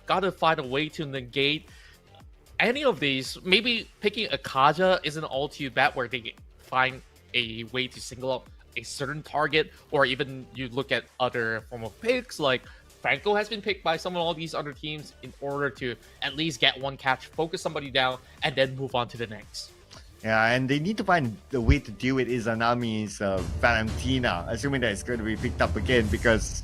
gotta find a way to negate any of these. Maybe picking a Kaja isn't all too bad, where they find a way to single out a certain target, or even you look at other form of picks like Franco has been picked by some of all these other teams in order to at least get one catch, focus somebody down, and then move on to the next. Yeah, and they need to find the way to deal with Izanami's Valentina, assuming that it's going to be picked up again, because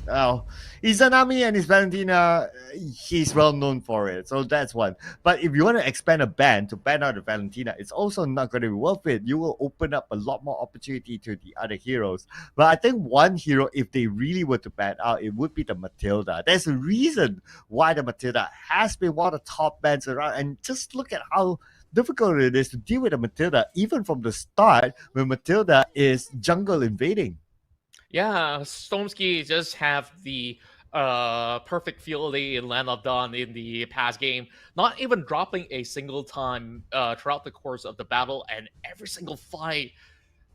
Izanami and his Valentina, he's well known for it. So that's one. But if you want to expand a ban to ban out the Valentina, it's also not going to be worth it. You will open up a lot more opportunity to the other heroes. But I think one hero, if they really were to ban out, it would be the Matilda. There's a reason why the Matilda has been one of the top bans around. And just look at how difficult it is to deal with a Matilda, even from the start when Matilda is jungle invading. Yeah, Stormsky just have the perfect fielding in Land of Dawn in the past game, not even dropping a single time throughout the course of the battle, and every single fight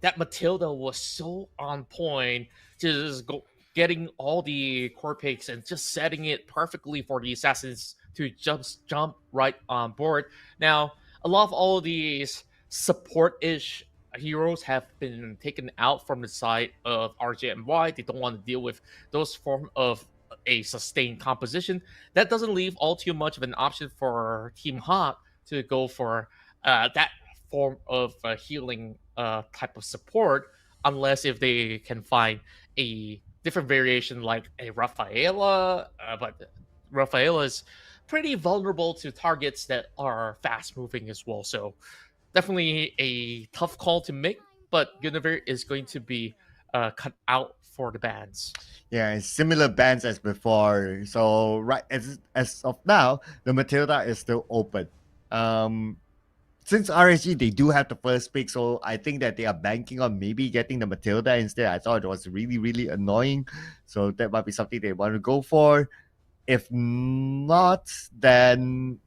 that Matilda was so on point, just getting all the core picks and just setting it perfectly for the assassins to just jump right on board. Now, a lot of all of these support-ish heroes have been taken out from the side of RJMY. They don't want to deal with those form of a sustained composition. That doesn't leave all too much of an option for Team HAQ to go for that form of healing type of support, unless if they can find a different variation like a Rafaela. But Rafaela is pretty vulnerable to targets that are fast moving as well. So definitely a tough call to make, but Guinevere is going to be cut out for the bans. Yeah, similar bans as before. So right as of now, the Matilda is still open. Since RSG they do have the first pick, so I think that they are banking on maybe getting the Matilda instead. I thought it was really, really annoying. So that might be something they want to go for. If not, then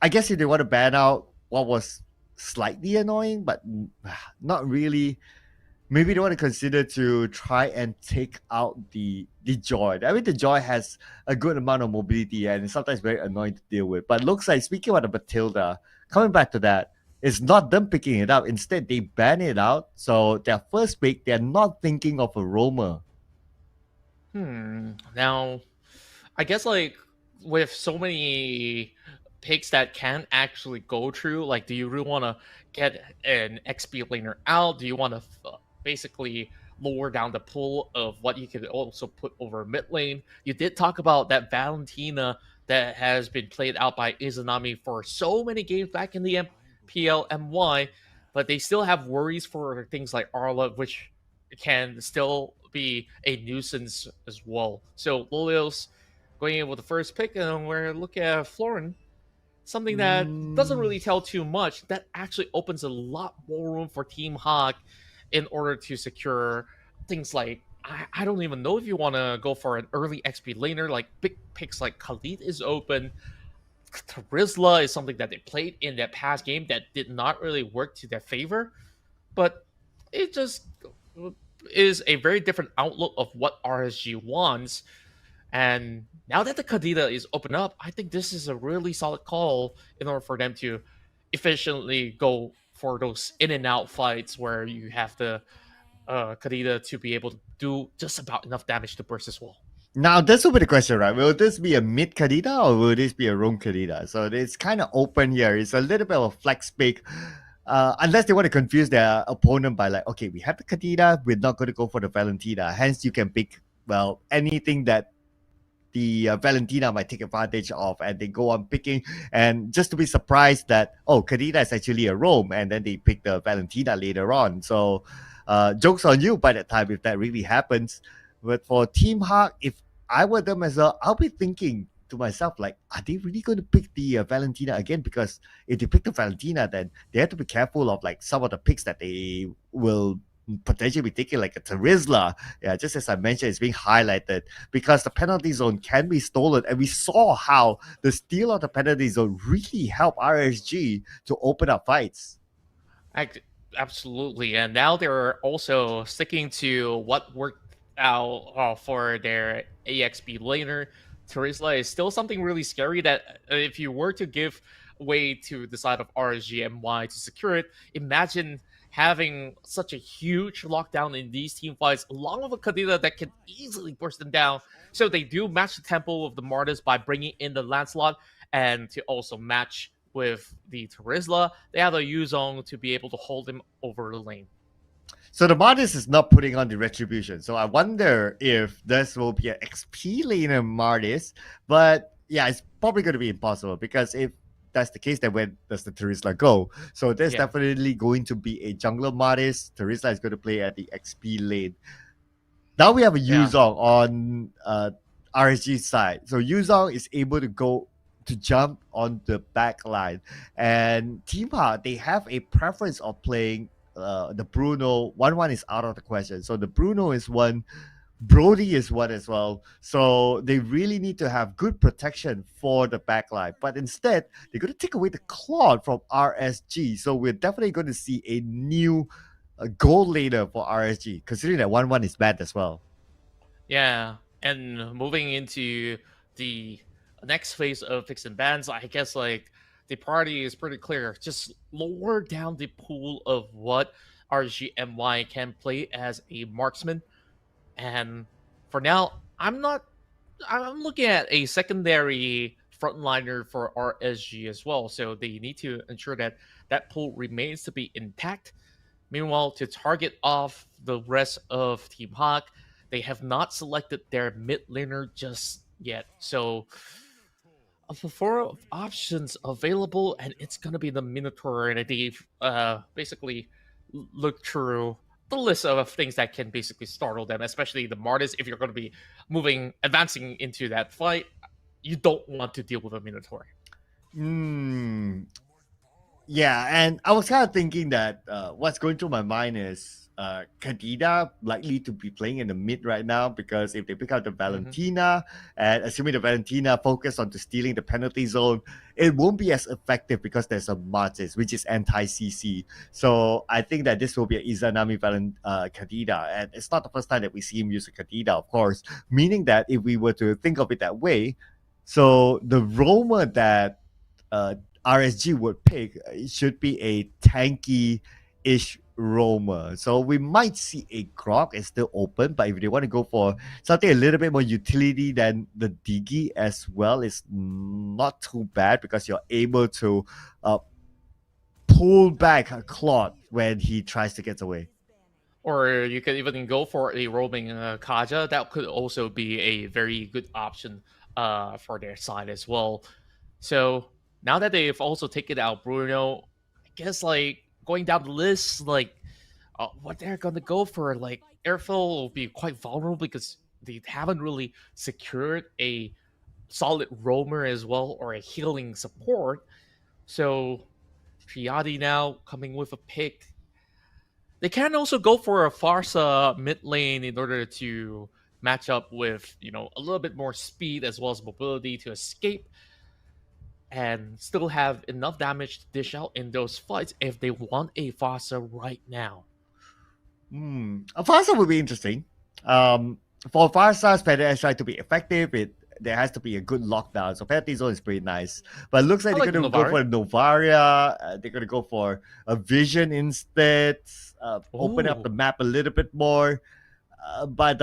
I guess if they want to ban out what was slightly annoying, but not really, maybe they want to consider to try and take out the Joy. I mean, the Joy has a good amount of mobility and it's sometimes very annoying to deal with. But looks like, speaking about the Matilda, coming back to that, it's not them picking it up. Instead, they ban it out. So their first pick, they're not thinking of a roamer. Now, I guess like with so many picks that can actually go through, like, do you really want to get an XP laner out? Do you want to basically lower down the pool of what you could also put over mid lane? You did talk about that Valentina that has been played out by Izanami for so many games back in the MPL MY, but they still have worries for things like Arla, which can still be a nuisance as well. So Lilios going in with the first pick, and we're looking at Florin, something that doesn't Mm, really tell too much. That actually opens a lot more room for Team HAQ in order to secure things like, I don't even know if you want to go for an early XP laner. Like big picks like Khalid is open. Tarizla is something that they played in that past game that did not really work to their favor, but it just is a very different outlook of what RSG wants. And now that the Kadita is open up, I think this is a really solid call in order for them to efficiently go for those in and out fights where you have the Kadita to be able to do just about enough damage to burst as well. Now, this will be the question, right? Will this be a mid Kadita or will this be a roam Kadita? So it's kind of open here. It's a little bit of a flex pick. Unless they want to confuse their opponent by like, okay, we have the Kadita, we're not going to go for the Valentina. Hence, you can pick, well, anything that the Valentina might take advantage of, and they go on picking, and just to be surprised that, oh, Kadita is actually a roam, and then they pick the Valentina later on. So jokes on you by that time if that really happens. But for Team HAQ, if I were them as well, I'll be thinking to myself, like, are they really going to pick the Valentina again? Because if they pick the Valentina, then they have to be careful of like some of the picks that they will potentially be taking, like a Tarizla. Yeah, just as I mentioned, it's being highlighted because the penalty zone can be stolen. And we saw how the steal of the penalty zone really helped RSG to open up fights. Absolutely. And now they're also sticking to what worked out for their AXB laner Terizla is still something really scary that if you were to give way to the side of RSGMY to secure it, imagine having such a huge lockdown in these team fights, along with a Kadira that can easily burst them down. So they do match the tempo of the Martis by bringing in the Lancelot, and to also match with the Terizla, they have a Yuzong to be able to hold him over the lane. So the Martis is not putting on the retribution. So I wonder if this will be an XP laner Martis. But yeah, it's probably going to be impossible because if that's the case, then where does the Terizla go? So there's Yeah, definitely going to be a jungler Martis. Terizla is going to play at the XP lane. Now we have a yeah. Yuzong on RSG side. So Yuzong is able to go to jump on the back line. And Team HAQ, they have a preference of playing the Bruno. 1-1 is out of the question. So the Bruno is one. Brody is one as well. So they really need to have good protection for the backline. But instead, they're going to take away the Claude from RSG. So we're definitely going to see a new goal later for RSG, considering that 1-1 is bad as well. Yeah, and moving into the next phase of fix and bans, I guess like the party is pretty clear. Just lower down the pool of what RGMY can play as a marksman. And for now, I'm looking at a secondary frontliner for RSG as well. So they need to ensure that that pool remains to be intact. Meanwhile, to target off the rest of Team HAQ, they have not selected their mid laner just yet. So, of the four options available, and it's going to be the Minotaur, and they've basically looked through the list of things that can basically startle them, especially the Martis. If you're going to be advancing into that fight, you don't want to deal with a Minotaur. Hmm. Yeah, and I was kind of thinking that what's going through my mind is Kadida likely to be playing in the mid right now because if they pick out the Mm-hmm. Valentina and assuming the Valentina focus on to stealing the penalty zone, it won't be as effective because there's a Martis which is anti CC. So I think that this will be an Izanami Kadida, and it's not the first time that we see him use a Kadida, of course. Meaning that if we were to think of it that way, so the roamer that uh, RSG would pick, it should be a tanky-ish roamer. So we might see a Grok is still open, but if they want to go for something a little bit more utility than the Digi as well, it's not too bad because you're able to uh, pull back a Claude when he tries to get away. Or you could even go for a roaming Kaja. That could also be a very good option for their side as well. So now that they've also taken out Bruno, I guess like going down the list, like what they're gonna go for, like Airfill will be quite vulnerable because they haven't really secured a solid roamer as well or a healing support. So Triadi now coming with a pick. They can also go for a Farsa mid lane in order to match up with, a little bit more speed as well as mobility to escape and still have enough damage to dish out in those fights if they want a Farsa right now. A Farsa would be interesting. For Farsa's Feather Strike to be effective, there has to be a good lockdown. So Penalty Zone is pretty nice. But it looks like I they're like the going to go Novari. for Novaria. They're going to go for a Vision instead. Open up the Oh, map a little bit more. But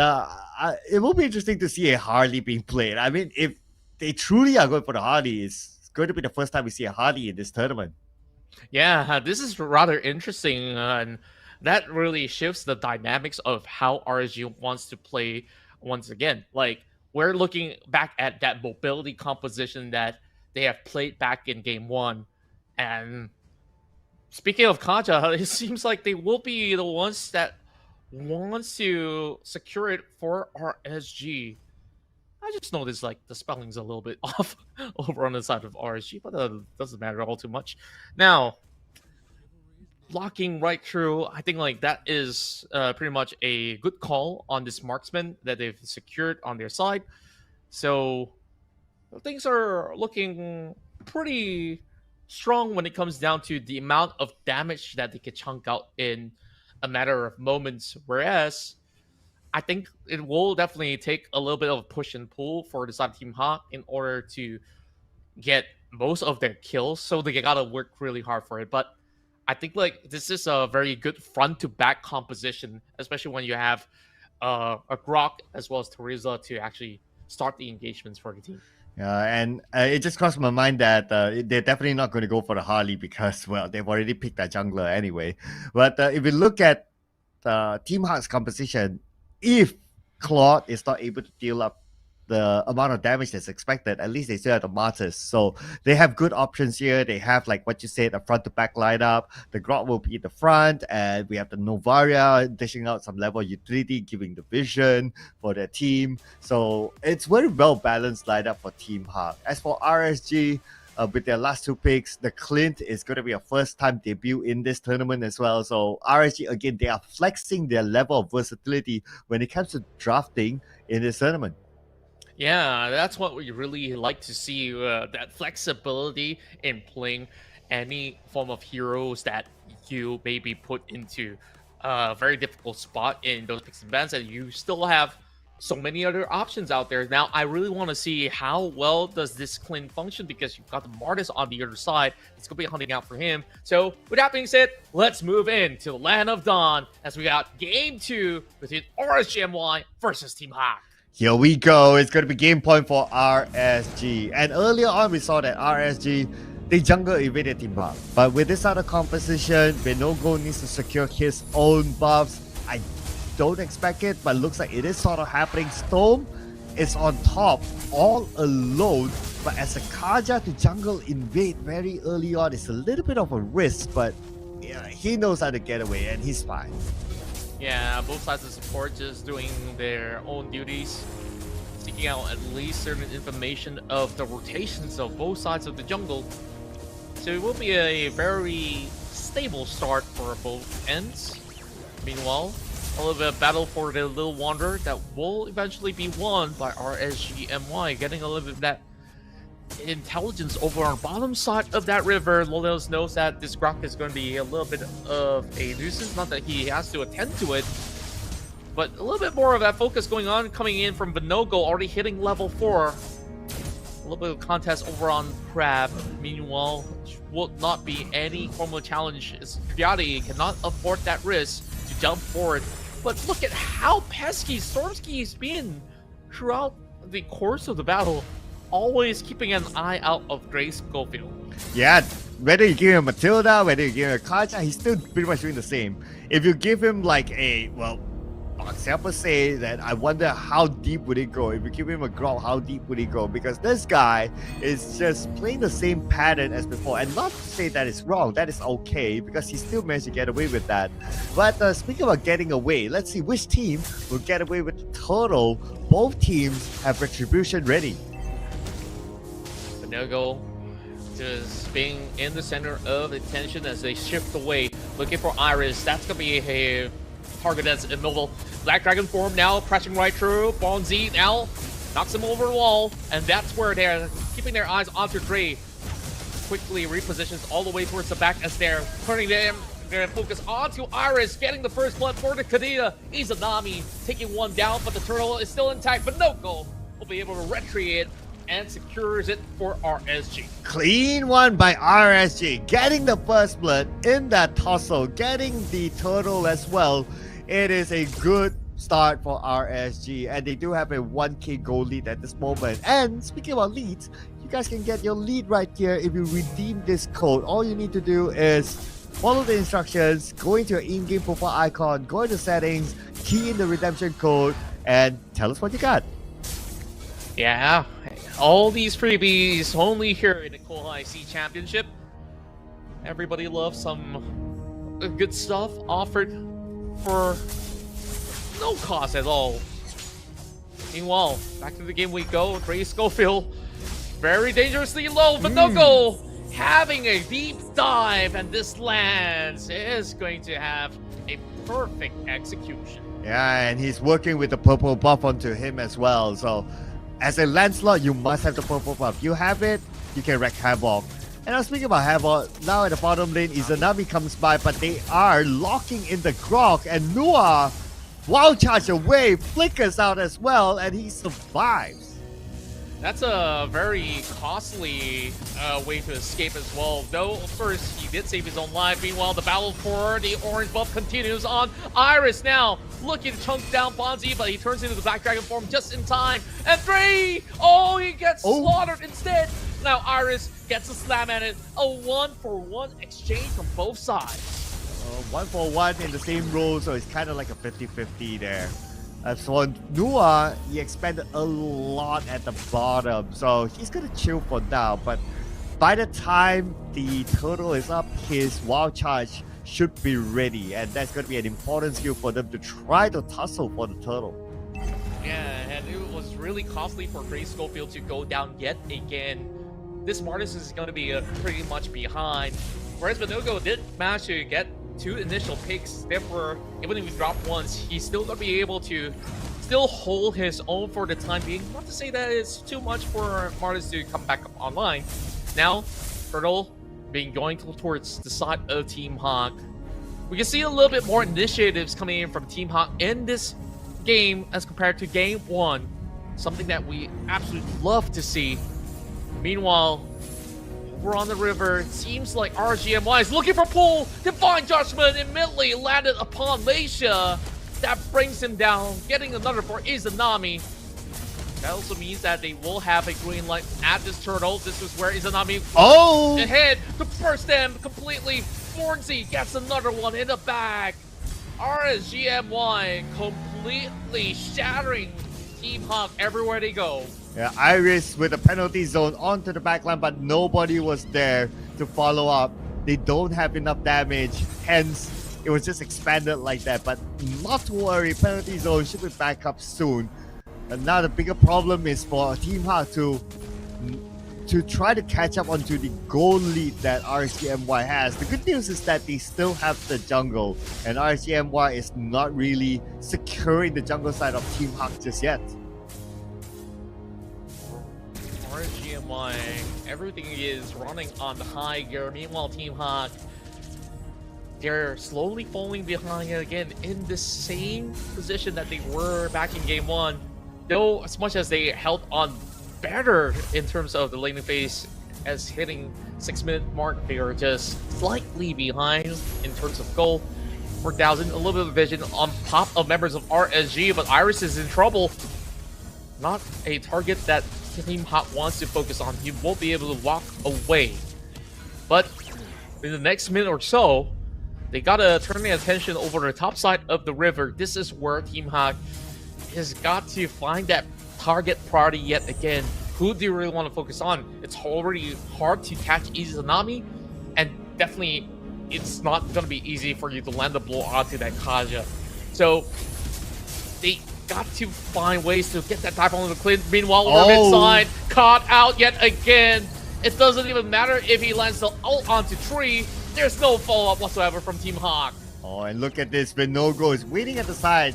it will be interesting to see a Harley being played. I mean, if they truly are going for the Harley, it's going to be the first time we see a Harley in this tournament. yeah, this is rather interesting, and that really shifts the dynamics of how RSG wants to play once again. Like, we're looking back at that mobility composition that they have played back in game one. And speaking of Kaja, it seems like they will be the ones that wants to secure it for RSG. I just noticed like the spelling's a little bit off over on the side of RSG, but doesn't matter all too much. Now, blocking right through, I think like that is pretty much a good call on this marksman that they've secured on their side. So things are looking pretty strong when it comes down to the amount of damage that they can chunk out in a matter of moments. Whereas I think it will definitely take a little bit of a push and pull for the side of Team HAQ in order to get most of their kills. So they gotta work really hard for it. But I think like this is a very good front to back composition, especially when you have a Grok as well as Teresa to actually start the engagements for the team. And it just crossed my mind that they're definitely not going to go for the Harley because, well, they've already picked that jungler anyway. But if we look at Team Heart's composition, if Claude is not able to deal up the amount of damage that's expected, at least they still have the Martyrs. So they have good options here. They have, like what you said, a front to back lineup. The Grot will be in the front, and we have the Novaria dishing out some level of utility, giving the vision for their team. So it's very well balanced lineup for Team HAQ. As for RSG, with their last two picks, the Clint is going to be a first-time debut in this tournament as well. So RSG, again, they are flexing their level of versatility when it comes to drafting in this tournament. Yeah, that's what we really like to see, that flexibility in playing any form of heroes that you maybe put into a very difficult spot in those picks and bans, and you still have so many other options out there. Now, I really want to see how well does this Clint function, because you've got the Martis on the other side. It's going to be hunting out for him. So, with that being said, let's move into the Land of Dawn as we got Game 2 between RSGMY versus Team HAQ. Here we go. It's going to be game point for RSG. And earlier on, we saw that RSG, they jungle evaded Team HAQ. But with this other composition, Benogo needs to secure his own buffs. I don't expect it, but looks like it is sort of happening. Storm is on top, all alone. But as a Kaja to jungle invade very early on, it's a little bit of a risk, but yeah, he knows how to get away, and he's fine. Yeah, both sides of support just doing their own duties, seeking out at least certain information of the rotations of both sides of the jungle. So it will be a very stable start for both ends. Meanwhile, a little bit of battle for the Little Wanderer that will eventually be won by RSGMY, getting a little bit of that intelligence over on the bottom side of that river. Lolos knows that this Grok is going to be a little bit of a nuisance, not that he has to attend to it, but a little bit more of that focus going on, coming in from Benogo, already hitting level 4. A little bit of contest over on Crab. Meanwhile, will not be any form of challenge. Triadi cannot afford that risk to jump forward. But look at how pesky Stormsky's been throughout the course of the battle, always keeping an eye out of Grace Schofield. Yeah, whether you give him Matilda, whether you give him a Kaja, he's still pretty much doing the same. If you give him like a, well, example say that I wonder how deep would it go. If you give him a Grok, how deep would he go? Because this guy is just playing the same pattern as before. And not to say that it's wrong, that is okay, because he still managed to get away with that. But speaking about getting away, let's see which team will get away with the total. Both teams have retribution ready. Benogo just being in the center of attention as they shift away, looking for Iris. That's going to be a target that's immobile. Black Dragon form now, pressing right through. Bonzi now knocks him over the wall, and that's where they're keeping their eyes onto Dre. Quickly repositions all the way towards the back as they're turning their focus onto Iris, getting the first blood for the Kadena. Izanami taking one down, but the turtle is still intact. Benogo will be able to retrieve it and secures it for RSG. Clean one by RSG, getting the first blood in that tussle, getting the turtle as well. It is a good start for RSG, and they do have a 1k gold lead at this moment. And speaking about leads, you guys can get your lead right here if you redeem this code. All you need to do is follow the instructions, go into your in-game profile icon, go into settings, key in the redemption code, and tell us what you got. Yeah, all these freebies only here in the KOHAI C Championship. Everybody loves some good stuff offered for no cost at all. Meanwhile, back to the game we go. Dre Schofield, very dangerously low. Benogo having a deep dive, and this lands is going to have a perfect execution. Yeah, and he's working with the purple buff onto him as well. So as a Lancelot, you must have the purple buff. You have it, you can wreak havoc. And now speaking about havoc, now at the bottom lane, Izanami comes by, but they are locking in the Grok, and Noah Wild charge away, flickers out as well, and he survives. That's a very costly way to escape as well. Though, of course, he did save his own life. Meanwhile, the battle for the orange buff continues on. Iris now looking to chunk down Bonzi, but he turns into the Black Dragon form just in time. And 3! Oh, he gets slaughtered instead. Now Iris gets a slam at it. A 1-for-1 exchange from both sides. 1-for-1 in the same role, so it's kind of like a 50-50 there. As for Nua, he expended a lot at the bottom, so he's gonna chill for now. But by the time the turtle is up, his wild charge should be ready, and that's gonna be an important skill for them to try to tussle for the turtle. Yeah, and it was really costly for Grace Schofield to go down yet again. This Martis is gonna be pretty much behind, whereas Benogo did manage to get 2 initial picks. Therefore, even if he dropped once, he's still gonna be able to still hold his own for the time being. Not to say that it's too much for Martis to come back up online. Now, Turtle being going towards the side of Team HAQ. We can see a little bit more initiatives coming in from Team HAQ in this game as compared to Game 1. Something that we absolutely love to see. Meanwhile, over on the river, it seems like RSGMY is looking for pull. Divine Judgment immediately landed upon Malaysia. That brings him down, getting another for Izanami. That also means that they will have a green light at this turtle. This is where Izanami ahead to burst them completely. Fornsey gets another one in the back. RSGMY completely shattering Team HAQ everywhere they go. Yeah, Iris with a penalty zone onto the backline, but nobody was there to follow up. They don't have enough damage, hence it was just expanded like that. But not to worry, penalty zone should be back up soon. And now the bigger problem is for Team HAQ to try to catch up onto the goal lead that RSGMY has. The good news is that they still have the jungle, and RSGMY is not really securing the jungle side of Team HAQ just yet. RSGMY, everything is running on the high gear. Meanwhile, Team HAQ, they're slowly falling behind again in the same position that they were back in Game 1. Though, as much as they held on better in terms of the laning phase, as hitting 6-minute mark, they are just slightly behind in terms of goal. 4,000, a little bit of vision on top of members of RSG, but Iris is in trouble. Not a target that Team HAQ wants to focus on. He won't be able to walk away. But in the next minute or so, they gotta turn their attention over the top side of the river. This is where Team HAQ has got to find that target priority yet again. Who do you really want to focus on? It's already hard to catch Izanami, and definitely it's not gonna be easy for you to land the blow onto that Kaja. So they got to find ways to get that type on the clean. Meanwhile, over mid-side, caught out yet again. It doesn't even matter if he lands the ult onto tree. There's no follow-up whatsoever from Team HAQ. Oh, and look at this. Benogo is waiting at the side.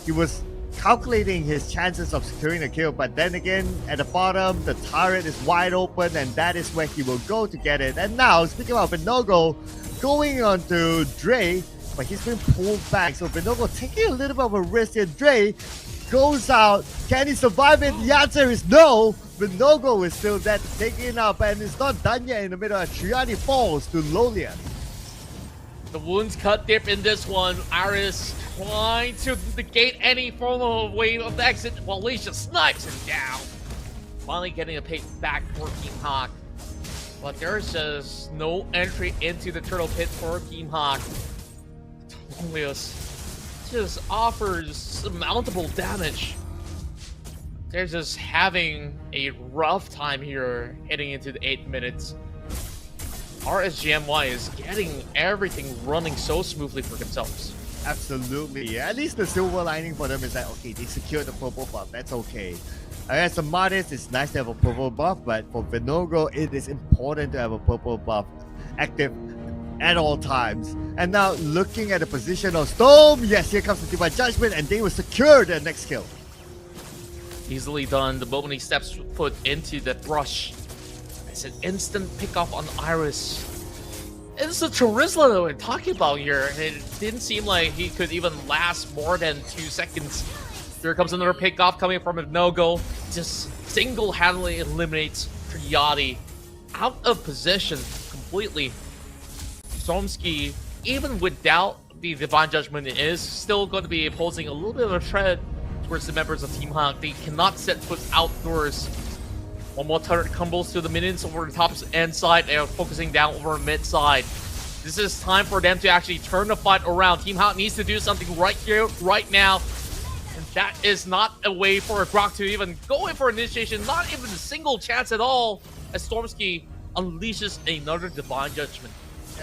He was calculating his chances of securing a kill, but then again, at the bottom, the turret is wide open, and that is where he will go to get it. And now, speaking of Benogo, going on to Dre, but he's been pulled back. So Benogo taking a little bit of a risk here. Dre goes out. Can he survive it? The answer is no. Benogo is still there to take it up, and it's not done yet in the middle. Triani falls to Lolian. The wounds cut deep in this one. Iris trying to negate any form of wave of exit while Alicia snipes him down. Finally getting a pick back for Team HAQ. But there's just no entry into the turtle pit for Team HAQ. Tolius just offers surmountable damage. They're just having a rough time here heading into the 8 minutes. RSGMY is getting everything running so smoothly for themselves. Absolutely. At least the silver lining for them is that, okay, they secured the purple buff. That's okay. As a Martis, it's nice to have a purple buff, but for Benogo, it is important to have a purple buff active at all times. And now looking at the position of Storm, yes, here comes the Divine Judgment, and they will secure their next kill. Easily done the moment he steps foot into the brush. It's an instant pick off on Iris. It's the Charisma that we're talking about here, and it didn't seem like he could even last more than 2 seconds. Here comes another pickoff coming from a no-go. Just single-handedly eliminates Triadi out of position completely. Stormski, even without the Divine Judgment, is still going to be posing a little bit of a threat towards the members of Team HAQ. They cannot set foot outdoors. One more turret combos to the minions over the top end side. They are focusing down over mid side. This is time for them to actually turn the fight around. Team HAQ needs to do something right here, right now. And that is not a way for Grok to even go in for initiation. Not even a single chance at all as Stormski unleashes another Divine Judgment.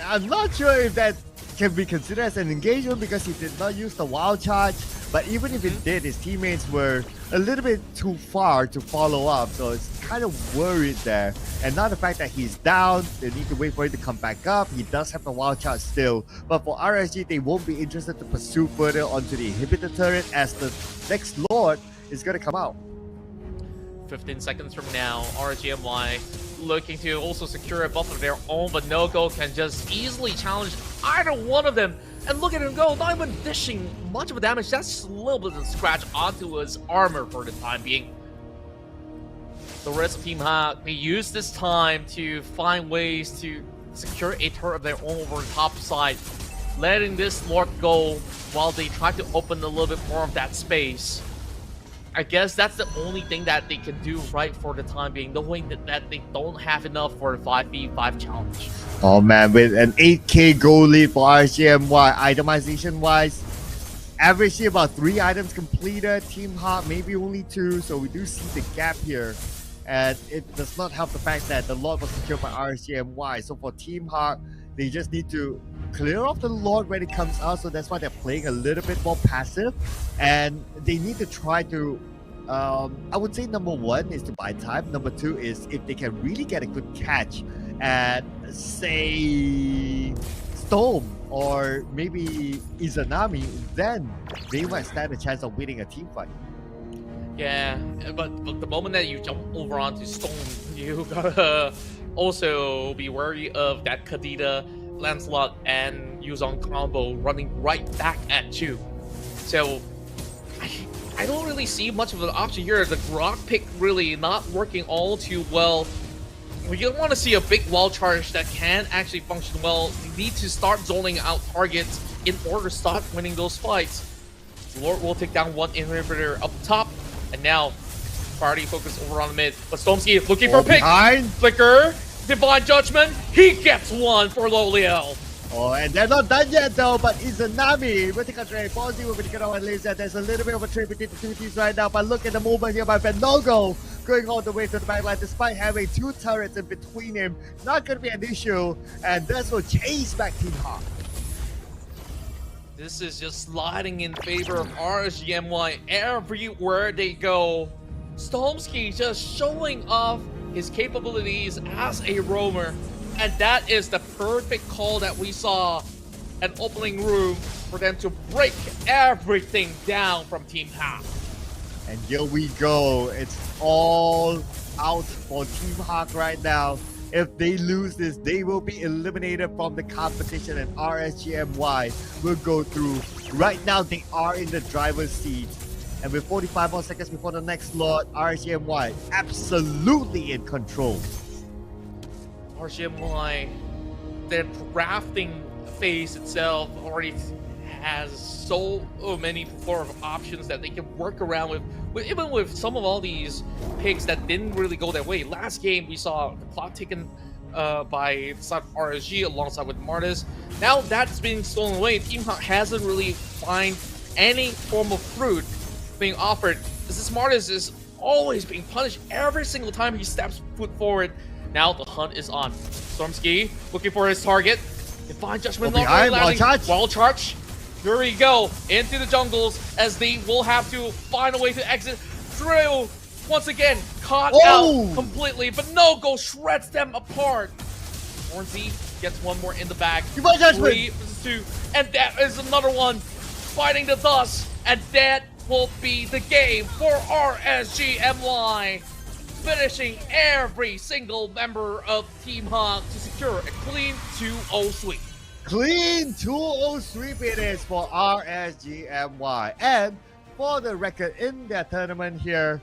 I'm not sure if that can be considered as an engagement because he did not use the wild charge. But even if it did, his teammates were a little bit too far to follow up. So it's kind of worried there. And now the fact that he's down, they need to wait for him to come back up. He does have the wild charge still. But for RSG, they won't be interested to pursue further onto the inhibitor turret as the next Lord is going to come out. 15 seconds from now, RGMY looking to also secure a buff of their own, but no-go can just easily challenge either one of them. And look at him go, not even dishing much of a damage, just a little bit of scratch onto his armor for the time being. The rest of Team HAQ, they use this time to find ways to secure a turret of their own over the top side, letting this Lord go while they try to open a little bit more of that space. I guess that's the only thing that they can do right for the time being, knowing that they don't have enough for a 5v5 challenge. Oh man, with an 8k goal lead for RSGMY, itemization wise, averagely about 3 items completed. Team HAQ maybe only 2, so we do see the gap here. And it does not help the fact that the Lord was secured by RSGMY. So for Team HAQ, they just need to clear off the Lord when it comes out, so that's why they're playing a little bit more passive. And they need to try to, I would say number 1 is to buy time. Number 2 is if they can really get a good catch at, say, Storm or maybe Izanami, then they might stand a chance of winning a team fight. Yeah, but the moment that you jump over onto Storm, you gotta also be wary of that Kadita, Lancelot, and Yuzong combo running right back at you. So I don't really see much of an option here. The Grok pick really not working all too well. We don't want to see a big wall charge that can actually function well. You need to start zoning out targets in order to start winning those fights. Lord will take down one inhibitor up top, and now priority focus over on the mid. But Stormski is looking for a pick. Flicker, Divine Judgment, he gets one for Loliel. Oh, and they're not done yet though, but Izanami with the control. Fonzie will be taken out and Malaysia. There's a little bit of a trade between the two teams right now, but look at the movement here by Venogo going all the way to the backline despite having 2 turrets in between him. Not going to be an issue, and this will chase back Team HAQ. This is just sliding in favor of RSGMY everywhere they go. Stormski just showing off his capabilities as a roamer. And that is the perfect call that we saw, an opening room for them to break everything down from Team HAQ. And here we go. It's all out for Team HAQ right now. If they lose this, they will be eliminated from the competition, and RSGMY will go through. Right now, they are in the driver's seat. And with 45 more seconds before the next slot, RSGMY absolutely in control. RSGMY, their drafting phase itself already has so many form of options that they can work around with, even with some of all these picks that didn't really go their way. Last game, we saw the clock taken by the side of RSG alongside with Martis. Now that's being stolen away. Team HAQ hasn't really found any form of fruit being offered. This Martis is always being punished every single time he steps foot forward. Now the hunt is on. Stormski looking for his target. Divine Judgment not really landing. Wall charge. Here we go into the jungles as they will have to find a way to exit through. Once again, caught out completely, but no-go shreds them apart. Hornsey gets one more in the bag. 3 versus 2, and that is another one fighting the dust, and that will be the game for RSGMY. finishing every single member of Team HAQ to secure a clean 2-0 sweep. Clean 2-0 sweep it is for RSGMY. And for the record in their tournament here,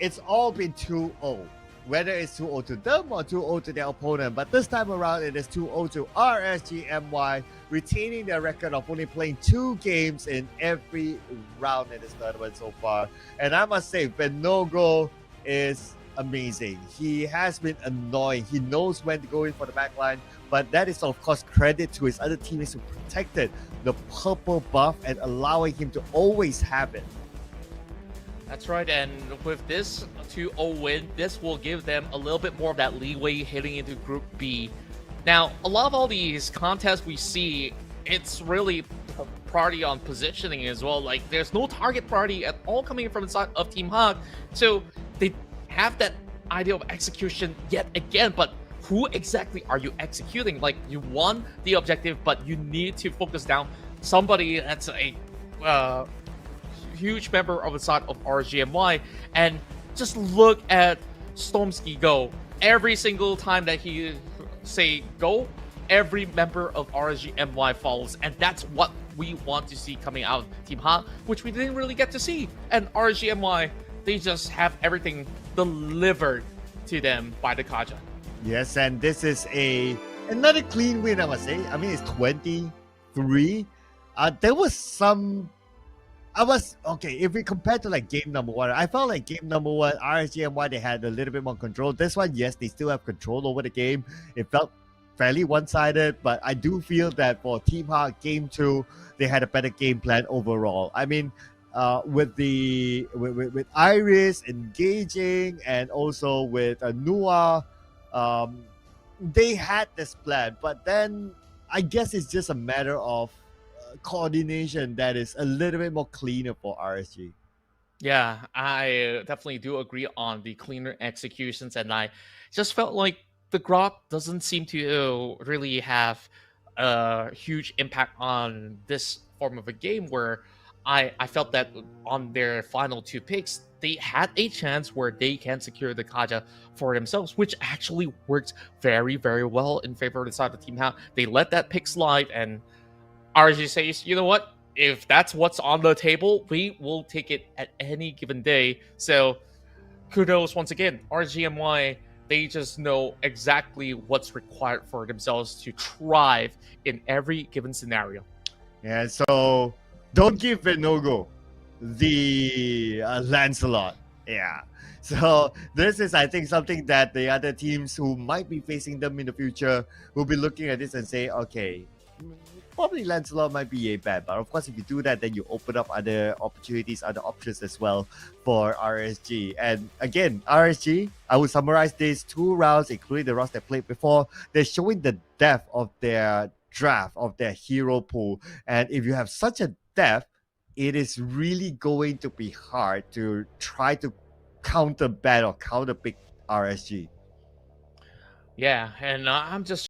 it's all been 2-0. Whether it's 2-0 to them or 2-0 to their opponent. But this time around, it is 2-0 to RSGMY, retaining their record of only playing 2 games in every round in this tournament so far. And I must say, Benogo is amazing. He has been annoying. He knows when to go in for the backline, but that is of course credit to his other teammates who protected the purple buff and allowing him to always have it. That's right, and with this 2-0 win, this will give them a little bit more of that leeway heading into Group B. Now, a lot of all these contests we see, it's really priority on positioning as well. Like, there's no target priority at all coming from inside of Team HAQ, so they have that idea of execution yet again, but who exactly are you executing? Like, you won the objective, but you need to focus down somebody that's a huge member of the side of RGMY, and just look at Stormsky go. Every single time that he say go, every member of RGMY follows, and that's what we want to see coming out of Team HAQ, which we didn't really get to see. And RGMY, they just have everything delivered to them by the Kaja. Yes, and this is another clean win, I must say. I mean, it's 23. There was some... if we compare to like game number 1, I felt like game number 1, RSGMY, they had a little bit more control. This one, yes, they still have control over the game. It felt fairly one-sided, but I do feel that for Team HAQ, game 2, they had a better game plan overall. I mean, with Iris engaging and also with Nua, they had this plan, but then I guess it's just a matter of coordination that is a little bit more cleaner for RSG. Yeah, I definitely do agree on the cleaner executions, and I just felt like the Grok doesn't seem to really have a huge impact on this form of a game, where I felt that on their final 2 picks, they had a chance where they can secure the Kaja for themselves, which actually works very, very well in favor of the side of Team HAQ. They let that pick slide, and RG says, you know what? If that's what's on the table, we will take it at any given day. So kudos once again. RGMY, they just know exactly what's required for themselves to thrive in every given scenario. Yeah, so don't give Venogo the Lancelot. Yeah. So this is, I think, something that the other teams who might be facing them in the future will be looking at this and say, okay, probably Lancelot might be a bad, but of course, if you do that, then you open up other opportunities, other options as well for RSG. And again, RSG, I would summarize these 2 rounds, including the rounds they played before. They're showing the depth of their draft, of their hero pool. And if you have such a depth, it is really going to be hard to try to counter pick RSG. Yeah, and I'm just